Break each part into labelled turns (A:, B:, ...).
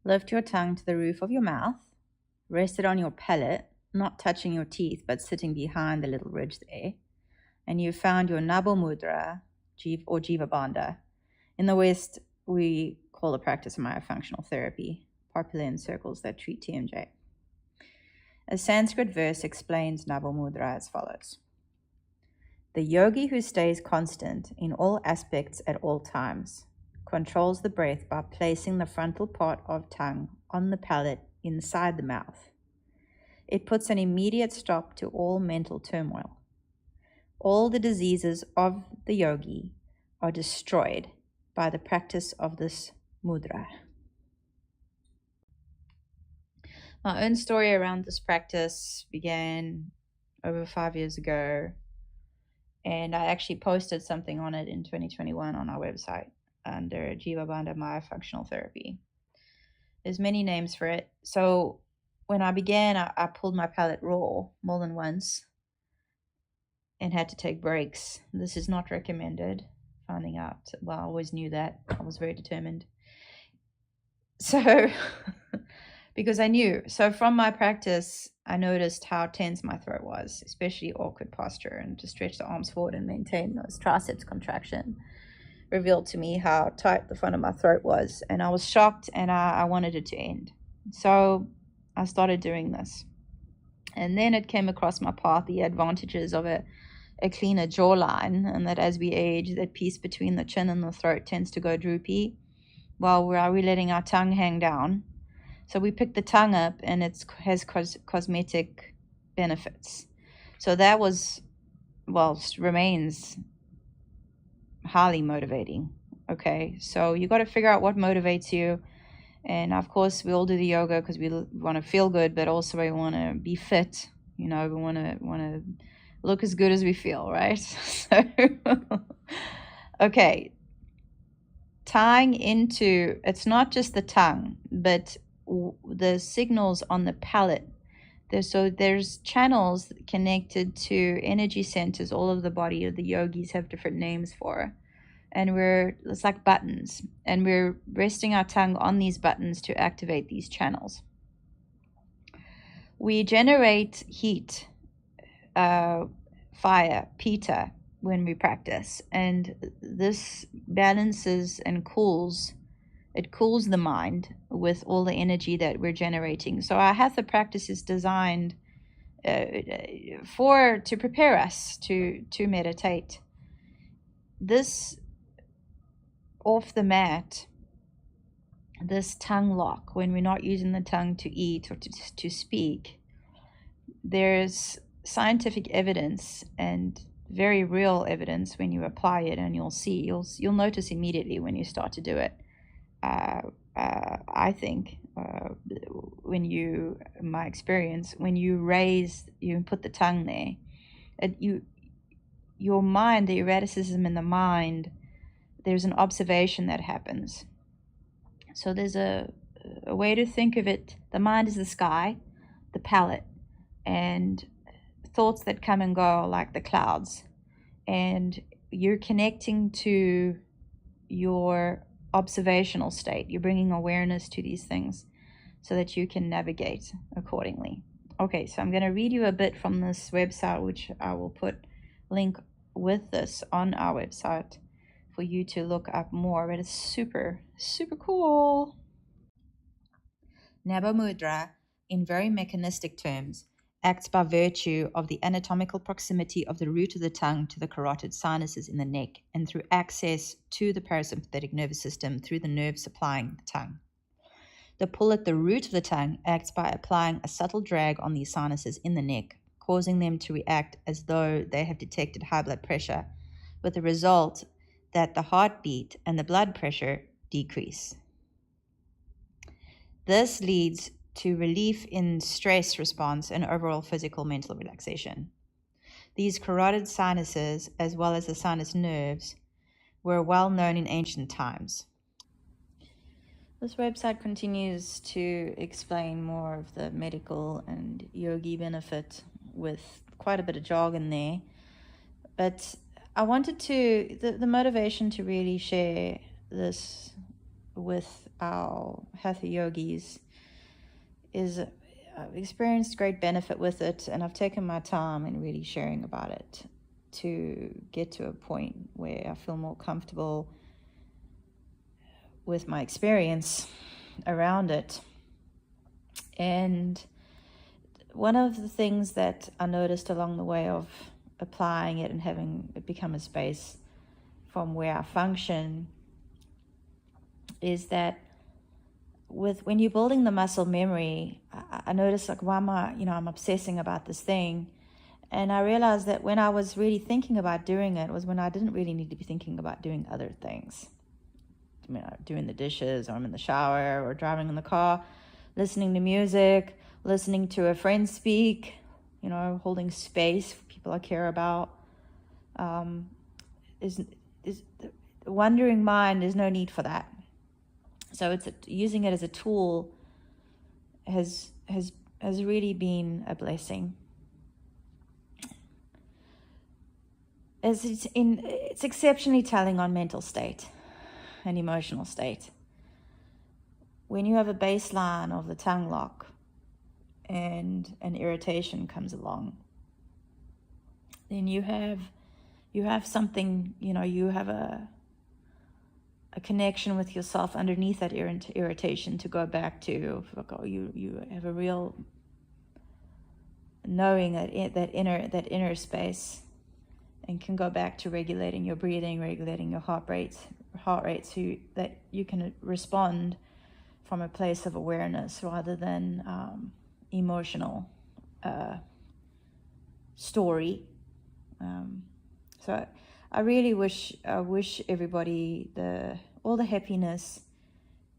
A: Lift your tongue to the roof of your mouth. Rest it on your palate, not touching your teeth, but sitting behind the little ridge there. And you've found your Nabho Mudra or Jihva Bandha. In the West, we call the practice myofunctional therapy, popular in circles that treat TMJ. A Sanskrit verse explains Nabho Mudra as follows. The yogi who stays constant in all aspects at all times controls the breath by placing the frontal part of tongue on the palate inside the mouth. It puts an immediate stop to all mental turmoil. All the diseases of the yogi are destroyed by the practice of this mudra. My own story around this practice began over 5 years ago, and I actually posted something on it in 2021 on our website under Jihva Bandha Myofunctional Therapy. There's many names for it. So when I began, I pulled my palate raw more than once and had to take breaks. This is not recommended. Finding out, well, I always knew that. I was very determined. So, because I knew. So from my practice, I noticed how tense my throat was, especially awkward posture, and to stretch the arms forward and maintain those triceps contraction revealed to me how tight the front of my throat was. And I was shocked, and I wanted it to end. So I started doing this. And then it came across my path, the advantages of a cleaner jawline, and that as we age, that piece between the chin and the throat tends to go droopy while we're letting our tongue hang down. So we pick the tongue up, and it has cosmetic benefits. So that remains highly motivating. Okay, so you got to figure out what motivates you. And of course, we all do the yoga because we want to feel good, but also we want to be fit. We want to look as good as we feel, right? So, okay. Tying into, it's not just the tongue, but the signals on the palate. There's channels connected to energy centers all over the body. The yogis have different names for, and it's like buttons, and we're resting our tongue on these buttons to activate these channels. We generate heat, fire, pitta, when we practice, and this balances and cools the mind with all the energy that we're generating. So our hatha practice is designed to prepare us to meditate. This off the mat, this tongue lock, when we're not using the tongue to eat or to speak, there's scientific evidence and very real evidence when you apply it, and you'll notice immediately when you start to do it. I think my experience, when you put the tongue there, your mind, the erraticism in the mind, there's an observation that happens. So there's a way to think of it. The mind is the sky, the palate, and thoughts that come and go like the clouds. And you're connecting to your observational state. You're bringing awareness to these things so that you can navigate accordingly. Okay, so I'm going to read you a bit from this website, which I will put link with this on our website for you to look up more, but it's super, super cool. Nabho Mudra, in very mechanistic terms, acts by virtue of the anatomical proximity of the root of the tongue to the carotid sinuses in the neck, and through access to the parasympathetic nervous system through the nerves supplying the tongue. The pull at the root of the tongue acts by applying a subtle drag on these sinuses in the neck, causing them to react as though they have detected high blood pressure, with the result that the heartbeat and the blood pressure decrease. This leads to relief in stress response and overall physical mental relaxation. These carotid sinuses, as well as the sinus nerves, were well known in ancient times. This website continues to explain more of the medical and yogi benefit with quite a bit of jargon there. But I wanted the motivation to really share this with our hatha yogis is I've experienced great benefit with it, and I've taken my time in really sharing about it to get to a point where I feel more comfortable with my experience around it. And one of the things that I noticed along the way of applying it and having it become a space from where I function is that when you're building the muscle memory, I noticed like, why am I, I'm obsessing about this thing. And I realized that when I was really thinking about doing it was when I didn't really need to be thinking about doing other things. Doing the dishes, or I'm in the shower, or driving in the car, listening to music, listening to a friend speak, holding space for people I care about. Is the wandering mind, there's no need for that. So using it as a tool has really been a blessing. It's exceptionally telling on mental state and emotional state. When you have a baseline of the tongue lock and an irritation comes along, then you have something, you have a connection with yourself underneath that irritation to go back to. You have a real knowing that inner space, and can go back to regulating your breathing, regulating your heart rate, so that you can respond from a place of awareness rather than emotional story. So I really wish everybody all the happiness,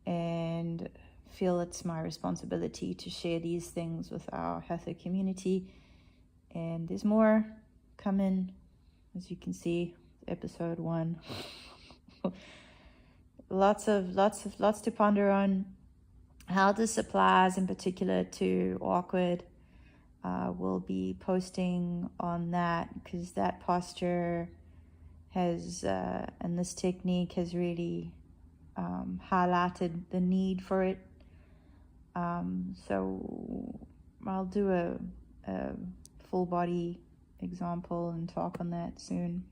A: and feel it's my responsibility to share these things with our hatha community. And there's more coming, as you can see, episode 1. lots to ponder on. How this applies in particular to awkward, we'll be posting on that, because that posture has and this technique has really highlighted the need for it. So I'll do a full body example and talk on that soon.